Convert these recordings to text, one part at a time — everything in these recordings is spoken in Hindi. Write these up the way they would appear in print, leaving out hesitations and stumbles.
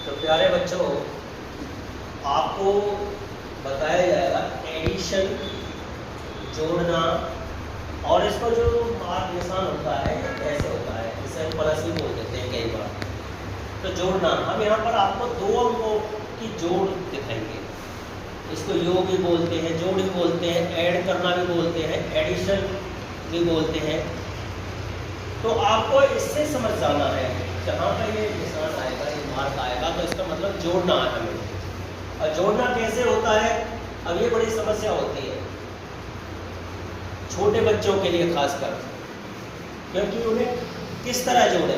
तो प्यारे बच्चों, आपको बताया जाएगा एडिशन, जोड़ना, और इसको जो मार्क निशान होता है ये कैसे होता है, इसे हम प्लस भी बोल देते हैं कई बार। तो जोड़ना, हम यहाँ पर आपको दो अंकों की जोड़ दिखाएंगे। इसको योग भी बोलते हैं, जोड़ भी बोलते हैं, ऐड करना भी बोलते हैं, एडिशन भी बोलते हैं। तो आपको इससे समझ जाना है, जहाँ पर ये निशान आएगा, ये मार्क आएगा, तो इसका मतलब जोड़ना है हमें। और जोड़ना कैसे होता है, अब ये बड़ी समस्या होती है छोटे बच्चों के लिए खासकर, क्योंकि उन्हें किस तरह जोड़े,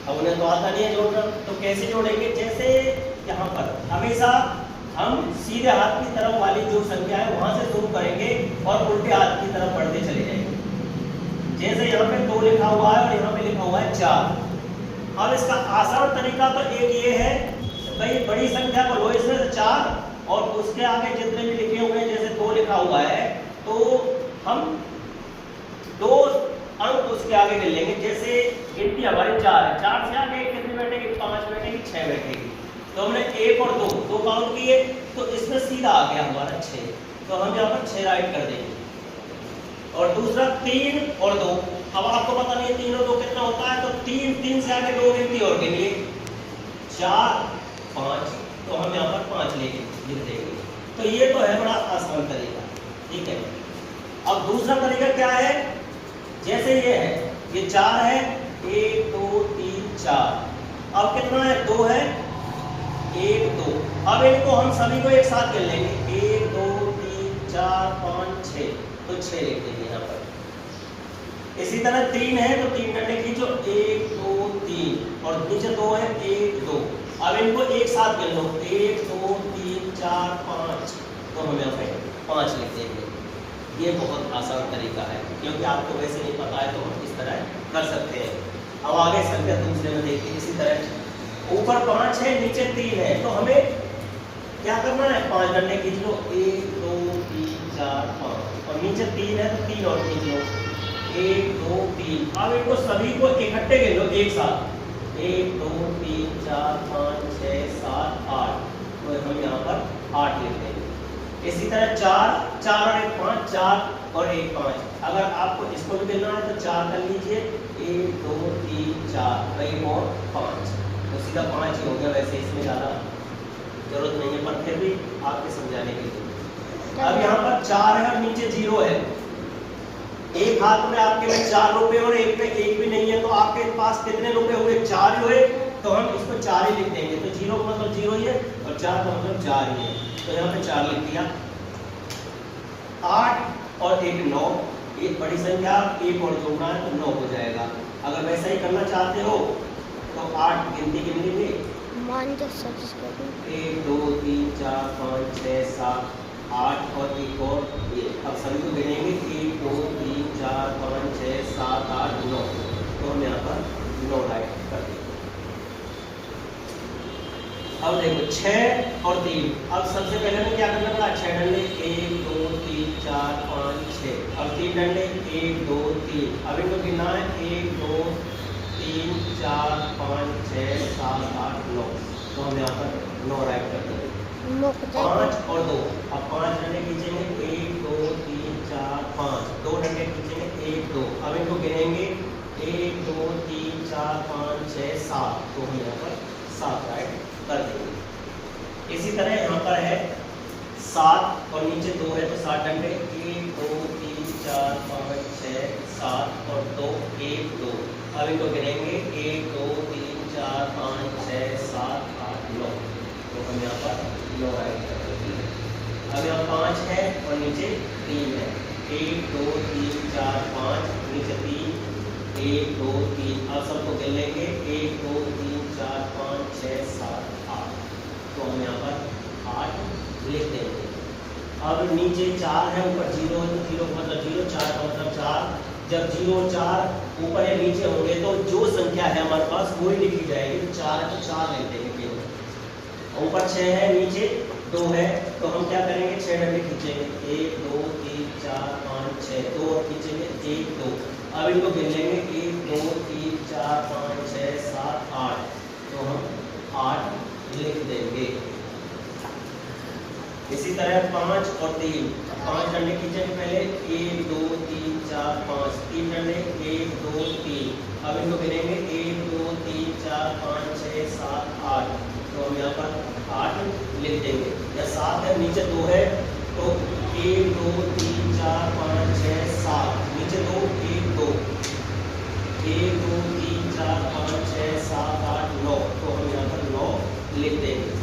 अब उन्हें तो आता नहीं है जोड़ना। तो कैसे जोड़ेंगे, जैसे यहाँ पर हमेशा हम सीधे हाथ की तरफ वाली जो संख्या है वहां से शुरू करेंगे और उल्टे हाथ की तरफ बढ़ते चले जाएंगे। जैसे यहाँ पे 2 लिखा हुआ है और यहाँ पे लिखा हुआ है 4। अब इसका आसान तरीका तो एक ये है, भाई बड़ी संख्या को लो, इसमें 4 और उसके आगे जितने भी लिखे हुए हैं, जैसे 2 लिखा हुआ है तो हम 2 अंक उसके आगे ले लेंगे। जैसे गिनती हमारी 4 है, 4 से आगे कितनी बैठेगी, 5 बैठेगी, 6 बैठेगी। तो हमने 1 और 2 काउंट किए, तो इसमें सीधा आ गया हमारा 6, तो हम यहाँ पर 6 राइट कर देंगे। और दूसरा 3 और 2, अब आपको पता नहीं 3 और 2 कितना होता है, तो 3 से आगे 2 गिनती और गिनिए, 4 5, तो हम यहाँ पर 5 लेके लिख देंगे। तो ये तो है बड़ा आसान तरीका, ठीक है। अब दूसरा तरीका क्या है, जैसे ये है, ये 4 है, 1 2 3 4, अब कितना है, 2 है, 1 2। अब इनको हम सभी को एक साथ कर लेंगे, 1 2 3 4 5 6, तो 6 लिख देंगे यहाँ पर। इसी तरह 3 है तो 3 डंडे खींचो, 1 2 3, और नीचे 2 है, 1 2। अब इनको एक साथ कर लो, 1 2 3 4 5, तो हम यहाँ पे 5 लिख देंगे। ये बहुत आसान तरीका है, क्योंकि आपको वैसे नहीं पता है तो हम इस तरह कर सकते हैं। अब आगे संख्या दूसरे में देखिए, इसी तरह ऊपर 5 है, नीचे 3 है, तो हमें क्या करना है, 5 डंडे खींच लो, 1 2 3 4 5, और नीचे 3 है तो 3 और खींच लो, 1 2 3। अब इनको सभी को इकट्ठे गिन लो एक साथ, 1 2 3 4 5 6 7 8, तो हम यहाँ पर 8 लिख देंगे। इसी तरह 4 और 1 5, 4 और 1 5। अगर आपको इसको भी गिनना है तो 4 कर लीजिए, 1 2 3 4, कई और 5, तो सीधा 5 ही हो गया। वैसे इसमें ज़्यादा जरूरत नहीं है, पर फिर भी आपके समझाने के लिए। अब यहाँ पर 4 है और नीचे 0 है, एक हाथ में आपके में 4 रुपए और एक में 1 भी नहीं है, तो आपके पास कितने रुपए हुए, 4 हुए, तो हम इसको 4 ही लिख देंगे। तो 0 का मतलब 0 ही है और 4 का मतलब 4 ही है, तो यहाँ पे 4 लिख दिया। 8 और 1 9, एक बड़ी संख्या, एक और जोड़ना है तो 9 हो जाएगा। अगर वैसा ही करना चाहते हो तो 8 गिनती गिन लीजिए, 1 2 3 4 5 6 7 8 और 1 और ये। अब सभी को गिनेंगे, 1 2 3 4 5 6 7 8 9, तो हम यहाँ पर 9 राइट कर देंगे। अब देखो 6 और 3, अब सबसे पहले हमें क्या करना पड़ा, 6 डंडे, 1 2 3 4 5 6, अब 3 डंडे, 1 2 3, अब इनको गिनना है, 1 2 3 4 5 6 7 8 9, तो हम यहाँ पर 9 राइट कर देंगे। 5 और 2, अब 5 डंडे खींचेंगे, 1 2 3 4 5, 2 डंडे खींचेंगे, 1 2, अब इनको गिनेंगे, 1 2 3 4 5 6 7, तो हम यहाँ पर 7 राइट कर देंगे। इसी तरह यहाँ पर है 7 और नीचे 2 है, तो 7 डंडे, 1 2 3 4 5 6 7 और 2 1 2, अब इनको गिनेंगे, 1 2 3 4 5 6 7 8 9, तो हम यहाँ पर 9 राइट कर देंगे। अब यहाँ 5 है और नीचे 3 है, 1 2 3 4 5, नीचे 3 1 2 3, अब सबको गिन लेंगे, 1 2 3 4 5 6 7 8, तो हम यहाँ पर 8 लिख देंगे। अब नीचे 4 है, ऊपर 0 है, तो 0 मतलब 0, 4 का मतलब 4। जब 0 4 ऊपर या नीचे होंगे तो जो संख्या है हमारे पास वही लिखी जाएगी। तो 4 है तो 4 लिख देंगे केवल। ऊपर 6 है, नीचे 2 है, तो हम क्या करेंगे, 6 डंडे खींचेंगे, 1 2 3 4 5 6, 2 और खींचेंगे, 1 2, अब इनको गिन लेंगे, 1 2 3 4 5 6 7 8, तो हम 8 लिख देंगे। इसी तरह 5 और 3, 5 डंडे खींचेंगे पहले, 1 2 3 4 5, 3 डंडे 1 2 3, अब इनको गिनेंगे 1 2 3 4 5 6 7 8, तो हम यहाँ पर 8 लिख देंगे। या 7 है, नीचे 2 है, तो 1 2 3 4 5 6 7, नीचे 2 1 2 1 2 3 4 5 6 7 8 9, तो हम यहाँ पर 9 लिख देंगे।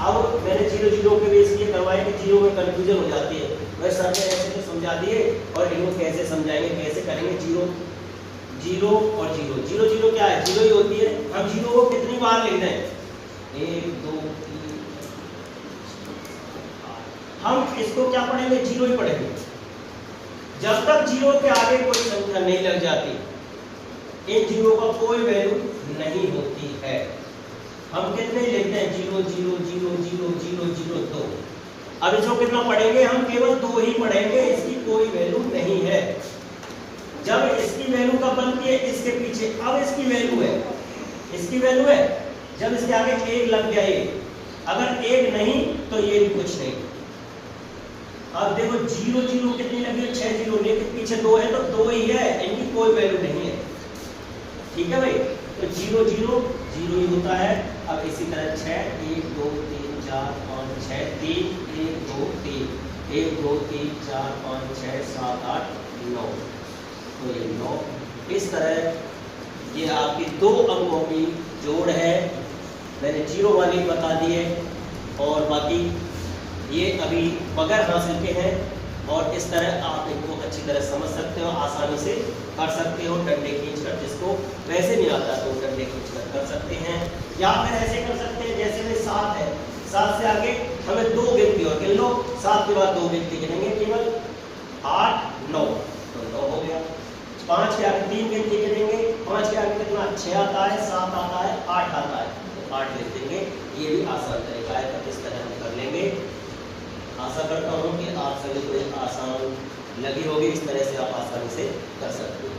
अब मैंने 0 0 के बेस ये करवाया कि 0 में कंफ्यूजन हो जाती है, वह सर ने ऐसे तो समझा दिए, और इनको कैसे समझाएंगे, कैसे करेंगे। 0 0 और 0 0 0 क्या है, 0 ही होती है। हम 0 को कितनी बार लिख दें, 1 2 3, हम इसको क्या पढ़ेंगे, 0 ही पढ़ेंगे। जब तक 0 के आगे कोई संख्या नहीं लग जाती, इन 0 का कोई वैल्यू नहीं होती है। हम कितने लिखते हैं, 0 0 0 0 0 0 2। अब इसको कितना पढ़ेंगे, हम केवल 2 ही पढ़ेंगे, इसकी कोई वैल्यू नहीं है। जब इसकी वैल्यू कब बनती है, इसके पीछे, अब इसकी वैल्यू है, इसकी वैल्यू है, जब इसके आगे 1 लग गया, अगर 1 नहीं तो ये भी कुछ नहीं। अब देखो 0 0 कितनी लगी है, 6 0, लेकिन पीछे 2 है तो 2 ही है, इनकी कोई वैल्यू नहीं है। ठीक है भाई, तो 0 0 0 ही होता है। अब इसी तरह 6 1 2 3 4 5 6 3 1 2 3 1 2 3 4 5 6 7 8 9, तो ये 9। इस तरह ये आपकी 2 अंकों की जोड़ है। मैंने 0 वाली बता दी है, और बाकी ये अभी बगैर हासिल के हैं, और इस तरह आप इनको अच्छी तरह समझ सकते हो, आसानी से कर सकते हो, डंडे खींचकर। जिसको वैसे नहीं आता तो डंडे खींचकर कर सकते हैं, या फिर ऐसे कर सकते हैं जैसे में 7 है, 7 से आगे हमें 2 गिनती और गिन लो, 7 के बाद 2 गिनती गिनेंगे, केवल 8 9, तो 9 हो गया। 5 के आगे 3 गिनती गिनेंगे, 5 के आगे कितना, 6 आता है, 7 आता है, 8 आता है, तो 8 लिख देंगे। ये भी आसान तरीका है, तो इस तरह हम कर लेंगे। आशा करता हूँ कि आप सभी को आसान लगी होगी, इस तरह से आप आसानी से कर सकते हैं।